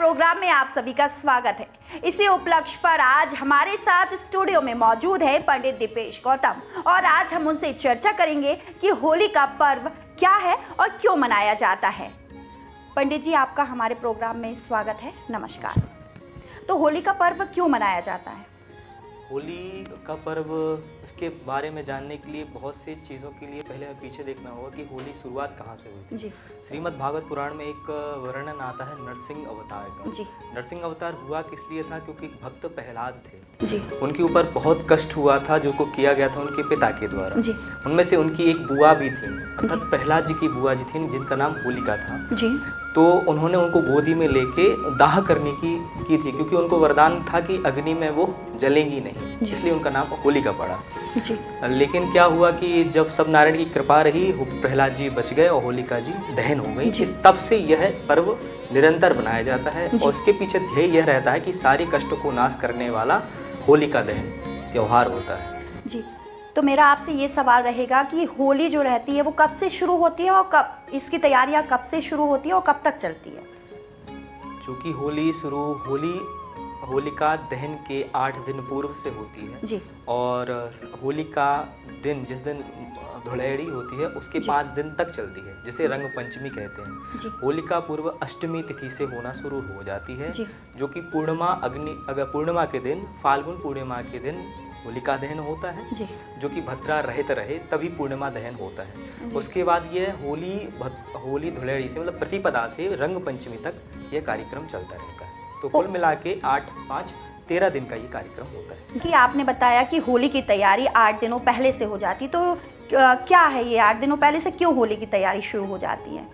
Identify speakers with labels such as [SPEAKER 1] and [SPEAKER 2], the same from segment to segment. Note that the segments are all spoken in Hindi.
[SPEAKER 1] प्रोग्राम में आप सभी का स्वागत है। इसी उपलक्ष्य पर आज हमारे साथ स्टूडियो में मौजूद है पंडित दीपेश गौतम और आज हम उनसे चर्चा करेंगे कि होली का पर्व क्या है और क्यों मनाया जाता है। पंडित जी, आपका हमारे प्रोग्राम में स्वागत है। नमस्कार। तो होली का पर्व क्यों मनाया जाता है?
[SPEAKER 2] होली का पर्व, इसके बारे में जानने के लिए बहुत सी चीज़ों के लिए पहले हमें पीछे देखना होगा कि होली शुरुआत कहाँ से हुई थी।
[SPEAKER 1] जी।
[SPEAKER 2] श्रीमद् भागवत पुराण में एक वर्णन आता है नरसिंह अवतार का।
[SPEAKER 1] जी।
[SPEAKER 2] नरसिंह अवतार हुआ किस लिए था? क्योंकि भक्त प्रहलाद थे
[SPEAKER 1] जी।
[SPEAKER 2] उनके ऊपर बहुत कष्ट हुआ था जो को किया गया था उनके पिता के द्वारा।
[SPEAKER 1] जी।
[SPEAKER 2] उनमें से उनकी एक बुआ भी थी, अर्थात प्रहलाद जी की बुआ जी थी जिनका नाम होलिका था।
[SPEAKER 1] जी।
[SPEAKER 2] तो उन्होंने उनको गोदी में लेके दाह करने की थी, क्योंकि उनको वरदान था कि अग्नि में वो जलेंगी नहीं, इसलिए उनका नाम होलिका पड़ा।
[SPEAKER 1] जी।
[SPEAKER 2] लेकिन क्या हुआ कि जब सब नारायण की कृपा रही, प्रहलाद जी बच गए और होलिका जी दहन हो गई। इस तब से यह पर्व निरंतर बनाया जाता है और इसके पीछे ध्येय यह रहता है कि सारे कष्टों को नाश करने वाला होलिका दहन त्योहार होता है।
[SPEAKER 1] जी। तो मेरा आपसे ये सवाल रहेगा कि होली जो रहती है वो कब से शुरू होती है और कब इसकी तैयारियां कब से शुरू होती है और कब तक चलती है?
[SPEAKER 2] चूँकि होलिका दहन के 8 दिन पूर्व से होती है।
[SPEAKER 1] जी।
[SPEAKER 2] और होलिका दिन जिस दिन धुलेड़ी होती है उसके 5 दिन तक चलती है, जिसे रंग पंचमी कहते हैं।
[SPEAKER 1] जी।
[SPEAKER 2] होलिका पूर्व अष्टमी तिथि से होना शुरू हो जाती है,
[SPEAKER 1] जी।
[SPEAKER 2] जो कि पूर्णिमा के दिन, फाल्गुन पूर्णिमा के दिन होलिका दहन होता है।
[SPEAKER 1] जी।
[SPEAKER 2] जो कि भद्रा रहित रहे तभी पूर्णिमा दहन होता है। उसके बाद ये होली धुलेड़ी से मतलब प्रतिपदा से रंग पंचमी तक यह कार्यक्रम चलता रहता है। तो कुल मिला के 8, 5, 13 दिन का ये कार्यक्रम होता है।
[SPEAKER 1] कि आपने बताया कि होली की तैयारी 8 दिनों पहले से हो जाती, तो क्या है ये 8 दिनों पहले से क्यों होली की तैयारी शुरू हो जाती है?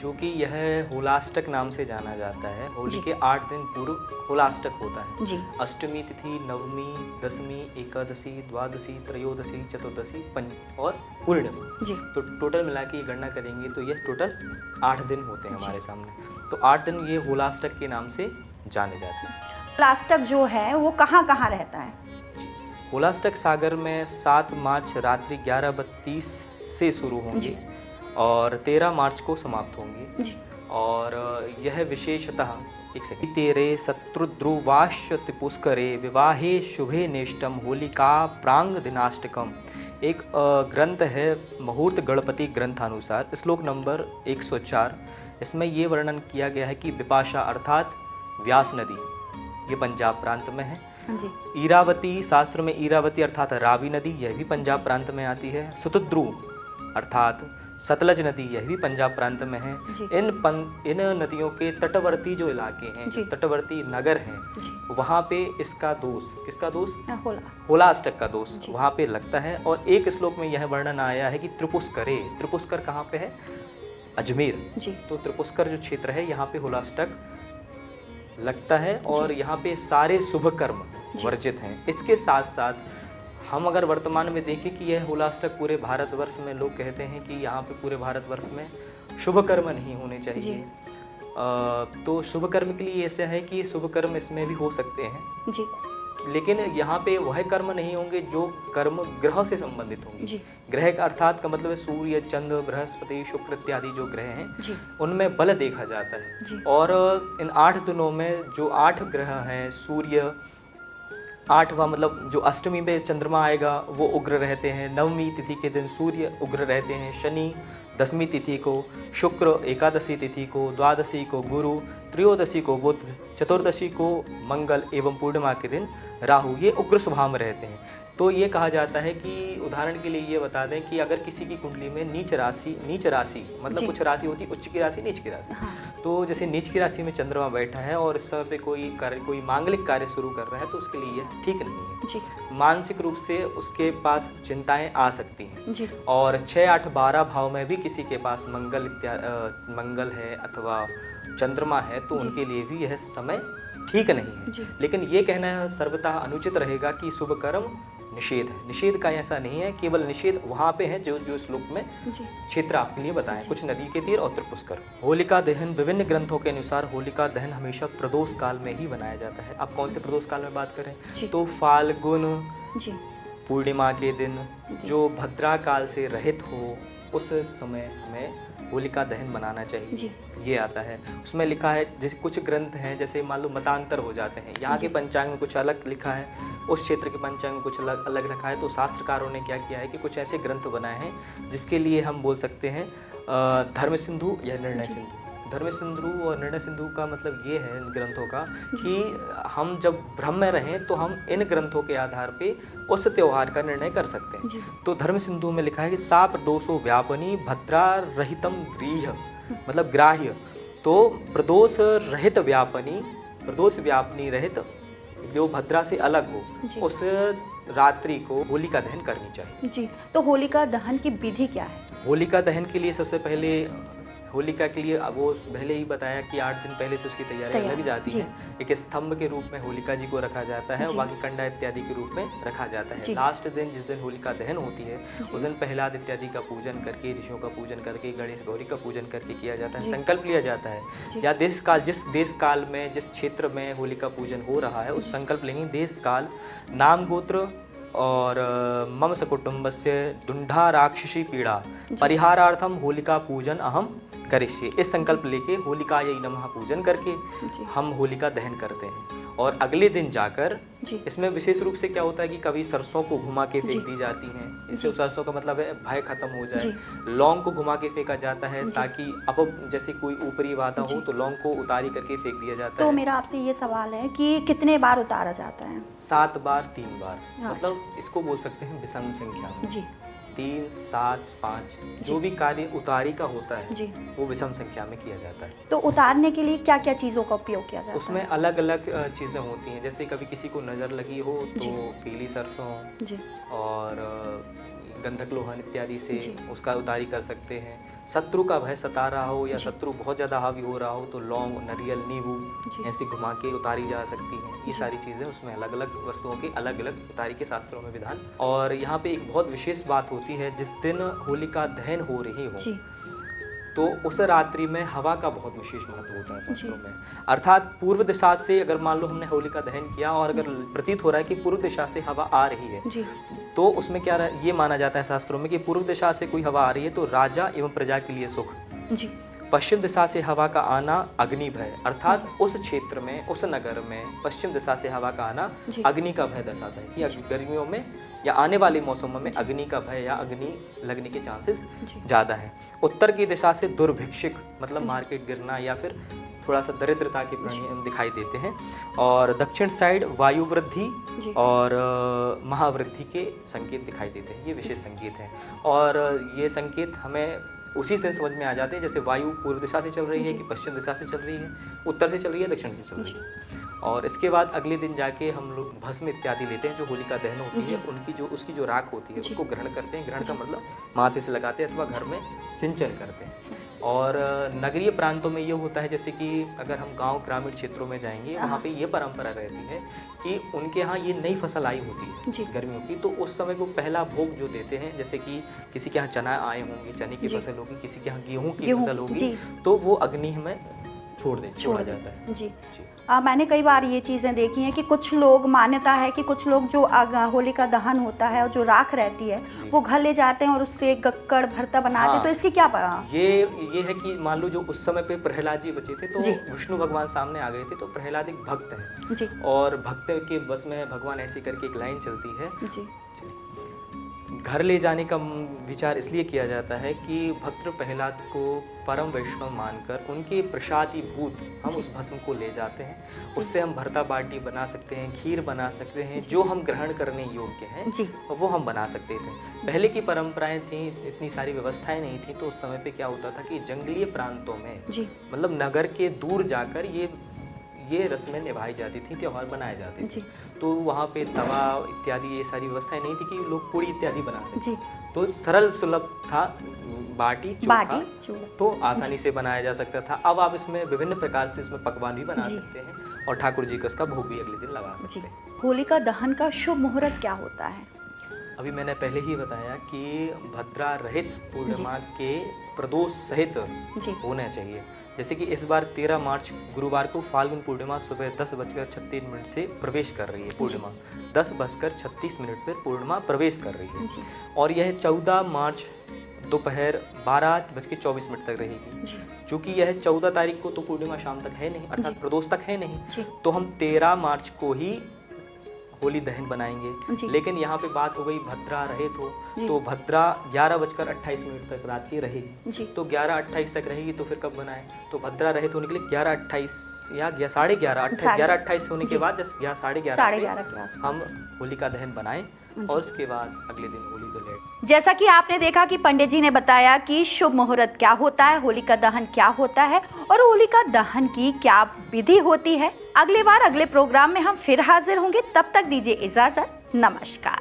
[SPEAKER 2] क्योंकि यह होलाष्टक नाम से जाना जाता है। होली के 8 दिन पूर्व होलाष्टक होता है।
[SPEAKER 1] जी।
[SPEAKER 2] अष्टमी तिथि, नवमी, दशमी, एकादशी, द्वादशी, त्रयोदशी, चतुर्दशी और पूर्णिमा।
[SPEAKER 1] जी।
[SPEAKER 2] तो टोटल मिला के गणना करेंगे तो यह टोटल 8 दिन होते हैं हमारे सामने। तो 8 दिन ये होलाष्टक के नाम से जाने जाते हैं।
[SPEAKER 1] होलाष्टक जो है वो कहाँ कहाँ रहता है?
[SPEAKER 2] होलाष्टक सागर में 7 मार्च रात्रि 11:32 से शुरू होंगी और 13 मार्च को समाप्त होंगी।
[SPEAKER 1] जी।
[SPEAKER 2] और यह विशेषतः तेरे शत्रुध्रुवाश्य पुष्करे विवाहे शुभे नेष्टम होलिका प्रांग दिनाष्टकम एक ग्रंथ है मुहूर्त गणपति ग्रंथानुसार, श्लोक नंबर 104। इसमें ये वर्णन किया गया है कि विपाशा अर्थात व्यास नदी, ये पंजाब प्रांत में है।
[SPEAKER 1] जी।
[SPEAKER 2] ईरावती, शास्त्र में ईरावती अर्थात रावी नदी, यह भी पंजाब प्रांत में आती है। शतद्रुव अर्थात सतलज नदी, यह भी पंजाब प्रांत में है। इन नदियों के तटवर्ती जो इलाके हैं, जो तटवर्ती नगर हैं, वहाँ पे इसका दोष, किसका दोष? होलाष्टक का दोष वहाँ पे लगता है। और एक श्लोक में यह वर्णन आया है कि त्रिपुष्करे, त्रिपुष्कर कहाँ पे है? अजमेर। तो त्रिपुष्कर जो क्षेत्र है यहाँ पे होलाष्टक लगता है और यहाँ पे सारे शुभ कर्म वर्जित हैं। इसके साथ साथ हम अगर वर्तमान में देखें कि यह होलाष्टक पूरे भारतवर्ष में, लोग कहते हैं कि यहाँ पे पूरे भारतवर्ष में शुभ कर्म नहीं होने चाहिए। तो शुभ कर्म के लिए ऐसा है कि शुभ कर्म इसमें भी हो सकते हैं जी। लेकिन यहाँ पे वह कर्म नहीं होंगे जो कर्म ग्रह से संबंधित होंगे। ग्रह का अर्थात का मतलब है सूर्य, चंद्र, बृहस्पति, शुक्र इत्यादि जो ग्रह हैं उनमें बल देखा जाता है। और इन 8 दिनों में जो 8 ग्रह हैं, सूर्य 8वां मतलब जो अष्टमी में चंद्रमा आएगा वो उग्र रहते हैं, नवमी तिथि के दिन सूर्य उग्र रहते हैं, शनि 10वीं तिथि को, शुक्र एकादशी तिथि को, द्वादशी को गुरु, त्रयोदशी को बुध, चतुर्दशी को मंगल एवं पूर्णिमा के दिन राहु, ये उग्र स्वभाव में रहते हैं। तो ये कहा जाता है कि उदाहरण के लिए ये बता दें कि अगर किसी की कुंडली में नीच राशि मतलब कुछ राशि होती है, उच्च की राशि, नीच की राशि। तो जैसे नीच की राशि में चंद्रमा बैठा है और इस समय पे कोई मांगलिक कार्य शुरू कर रहा है तो उसके लिए यह ठीक नहीं है। मानसिक रूप से उसके पास चिंताएं आ सकती हैं। और 6, 8, 12 भाव में भी किसी के पास मंगल है अथवा चंद्रमा है तो उनके लिए भी यह समय ठीक नहीं है। लेकिन ये कहना सर्वथा अनुचित रहेगा कि शुभ कर्म निषेध है। निषेध का ऐसा नहीं है, केवल निषेध वहाँ पे है जो श्लोक में क्षेत्र आपके लिए बताएं, कुछ नदी के तीर और त्रिपुष्कर। होलिका दहन विभिन्न ग्रंथों के अनुसार होलिका दहन हमेशा प्रदोष काल में ही बनाया जाता है। आप कौन से प्रदोष काल में बात करें? तो फाल्गुन पूर्णिमा के दिन जो भद्रा काल से रहित हो उस समय हमें होलिका दहन मनाना चाहिए
[SPEAKER 1] जी।
[SPEAKER 2] ये आता है। उसमें लिखा है, जैसे कुछ ग्रंथ हैं जैसे मान लो मतांतर हो जाते हैं, यहाँ के पंचांग में कुछ अलग लिखा है, उस क्षेत्र के पंचांग में कुछ अलग लिखा है, तो शास्त्रकारों ने क्या किया है कि कुछ ऐसे ग्रंथ बनाए हैं जिसके लिए हम बोल सकते हैं धर्म सिंधु या निर्णय सिंधु। धर्म सिंधु और निर्णय सिंधु का मतलब ये है इन ग्रंथों का कि हम जब भ्रम में रहें तो हम इन ग्रंथों के आधार पे उस त्योहार का निर्णय कर सकते हैं। तो धर्म सिंधु में लिखा है कि सा प्रदोषो व्यापनी भद्रा रहितम गृह, मतलब ग्राह्य। तो प्रदोष रहित व्यापनी, प्रदोष व्यापनी रहित जो भद्रा से अलग हो, उस रात्रि को होलिका दहन करनी चाहिए।
[SPEAKER 1] जी, तो होलिका दहन की विधि क्या है?
[SPEAKER 2] होलिका दहन के लिए सबसे पहले होलिका के लिए वो पहले ही बताया कि 8 दिन पहले से उसकी तैयारियां लग जाती हैं। एक स्तंभ के रूप में होलिका जी को रखा जाता है और बाकी कंडा इत्यादि के रूप में रखा जाता है। लास्ट दिन जिस दिन होलिका दहन होती है उस दिन प्रहलाद इत्यादि का पूजन करके, ऋषियों का पूजन करके, गणेश गौरी का पूजन करके किया जाता है। संकल्प लिया जाता है या देश काल, जिस देश काल में जिस क्षेत्र में होलिका पूजन हो रहा है उस संकल्प लेंगे देश काल नाम गोत्र और मम सकुटुम्बस्य दुंडा राक्षसी पीड़ा परिहारार्थम होलिका पूजन अहम करिष्ये। इस संकल्प लेके होलिकायै नमः पूजन करके हम होलिका दहन करते हैं। और अगले दिन जाकर इसमें विशेष रूप से क्या होता है कि कभी सरसों को घुमा के फेंक दी जाती हैं, इससे सरसों का मतलब है भय खत्म हो जाए। लौंग को घुमा के फेंका जाता है ताकि अब जैसे कोई ऊपरी वादा हो तो लौंग को उतारी करके फेंक दिया जाता है।
[SPEAKER 1] तो मेरा आपसे ये सवाल है कि कितने बार उतारा जाता है?
[SPEAKER 2] 7 बार 3 बार, मतलब इसको बोल सकते हैं विषम संख्या में।
[SPEAKER 1] जी।
[SPEAKER 2] 3, 7, 5 जो भी कार्य उतारी का होता है वो विषम संख्या में किया जाता है।
[SPEAKER 1] तो उतारने के लिए क्या क्या चीज़ों का उपयोग किया जाता है?
[SPEAKER 2] उसमें अलग अलग चीज़ें होती हैं, जैसे कभी किसी को नज़र लगी हो तो पीली सरसों और गंधक लोहन इत्यादि से उसका उतारी कर सकते हैं। शत्रु का भय सता रहा हो या शत्रु बहुत ज़्यादा हावी हो रहा हो तो लौंग, नारियल, नींबू ऐसे घुमा के उतारी जा सकती हैं। ये सारी चीज़ें उसमें अलग अलग वस्तुओं के अलग अलग उतारी के शास्त्रों में विधान। और यहाँ पे एक बहुत विशेष बात होती है, जिस दिन होलिका दहन हो रही हो तो उस रात्रि में हवा का बहुत विशेष महत्व होता है शास्त्रों में। अर्थात पूर्व दिशा से अगर मान लो हमने होलिका दहन किया और अगर प्रतीत हो रहा है कि पूर्व दिशा से हवा आ रही है तो उसमें क्या ये माना जाता है शास्त्रों में कि पूर्व दिशा से कोई हवा आ रही है तो राजा एवं प्रजा के लिए सुख। पश्चिम दिशा से हवा का आना अग्नि भय, अर्थात उस क्षेत्र में, उस नगर में पश्चिम दिशा से हवा का आना अग्नि का भय दर्शाता है कि गर्मियों में या आने वाले मौसमों में अग्नि का भय या अग्नि लगने के चांसेस ज़्यादा है। उत्तर की दिशा से दुर्भिक्षिक, मतलब मार्केट गिरना या फिर थोड़ा सा दरिद्रता के प्राणी दिखाई देते हैं। और दक्षिण साइड वायु वृद्धि और महावृद्धि के संकेत दिखाई देते हैं। ये विशेष संकेत हैं और ये संकेत हमें उसी दिन समझ में आ जाते हैं, जैसे वायु पूर्व दिशा से चल रही है कि पश्चिम दिशा से चल रही है, उत्तर से चल रही है, दक्षिण से चल रही है। और इसके बाद अगले दिन जाके हम लोग भस्म इत्यादि लेते हैं, जो होलिका दहन होती है उनकी उसकी जो राख होती है उसको ग्रहण करते हैं। ग्रहण का मतलब माथे से लगाते हैं अथवा घर में सिंचन करते हैं। और नगरीय प्रांतों में ये होता है, जैसे कि अगर हम गांव ग्रामीण क्षेत्रों में जाएंगे वहाँ पे ये परंपरा रहती है कि उनके यहाँ ये नई फसल आई होती है गर्मियों की, तो उस समय वो पहला भोग जो देते हैं, जैसे कि किसी के यहाँ चना आए होंगे, चने की फसल होगी, किसी के यहाँ गेहूँ की फसल होगी, तो वो अग्नि में छोड़ा जाता है।
[SPEAKER 1] जी। मैंने कई बार ये चीज़ें देखी हैं कि कुछ लोग, मान्यता है कि कुछ लोग जो होलिका दहन होता है और जो राख रहती है वो घर ले जाते हैं और उससे गक्कड़ भरता बनाते हैं। तो इसकी क्या
[SPEAKER 2] ये है कि मान लो जो उस समय पे प्रहलाद जी बचे थे तो विष्णु भगवान सामने आ गए थे, तो प्रहलाद एक भक्त हैं और भक्त के बस में भगवान ऐसी करके एक लाइन चलती है, घर ले जाने का विचार इसलिए किया जाता है कि भक्त प्रहलाद को परम वैष्णव मानकर उनके प्रसादीभूत हम उस भस्म को ले जाते हैं। उससे हम भरता बाटी बना सकते हैं, खीर बना सकते हैं, जो हम ग्रहण करने योग्य हैं वो हम बना सकते थे। पहले की परंपराएं थी, इतनी सारी व्यवस्थाएं नहीं थी, तो उस समय पे क्या होता था कि जंगलीय प्रांतों में, मतलब नगर के दूर जाकर ये रस्में निभाई जाती थी, त्योहार बनाए जाते थे। तो वहाँ पे तवा इत्यादि ये सारी व्यवस्थाएं नहीं थी कि लोग पूड़ी इत्यादि बना सकें, तो सरल सुलभ था बाटी चोखा, तो आसानी से बनाया जा सकता था। अब आप इसमें विभिन्न प्रकार से इसमें पकवान भी बना सकते हैं और ठाकुर जी का इसका भोग भी अगले दिन लगा सकते हैं।
[SPEAKER 1] होलिका दहन का शुभ मुहूर्त क्या होता है?
[SPEAKER 2] अभी मैंने पहले ही बताया कि भद्रा रहित पूर्णिमा के प्रदोष सहित होना चाहिए। जैसे कि इस बार 13 मार्च गुरुवार को फाल्गुन पूर्णिमा सुबह 10:36 से प्रवेश कर रही है। पूर्णिमा 10:36 पर पूर्णिमा प्रवेश कर रही है और यह 14 मार्च दोपहर 12:24 तक रहेगी। चूँकि यह 14 तारीख को तो पूर्णिमा शाम तक है नहीं, अर्थात प्रदोष तक है नहीं, तो हम 13 मार्च को ही होली दहन बनाएंगे। लेकिन यहाँ पे बात हो गई भद्रा रहित हो, तो भद्रा 11:28 तक रात की रहेगी, तो 11:28 तक रहेगी, तो फिर कब बनाएं? तो भद्रा रहित होने के लिए 11:28 या 11:28 होने के बाद 11:30 हम होलिका दहन बनाएं और उसके बाद अगले दिन होली दहन।
[SPEAKER 1] जैसा कि आपने देखा कि पंडित जी ने बताया कि शुभ मुहूर्त क्या होता है, होलिका दहन क्या होता है और होलिका दहन की क्या विधि होती है। अगली बार अगले प्रोग्राम में हम फिर हाजिर होंगे, तब तक दीजिए इजाजत, नमस्कार।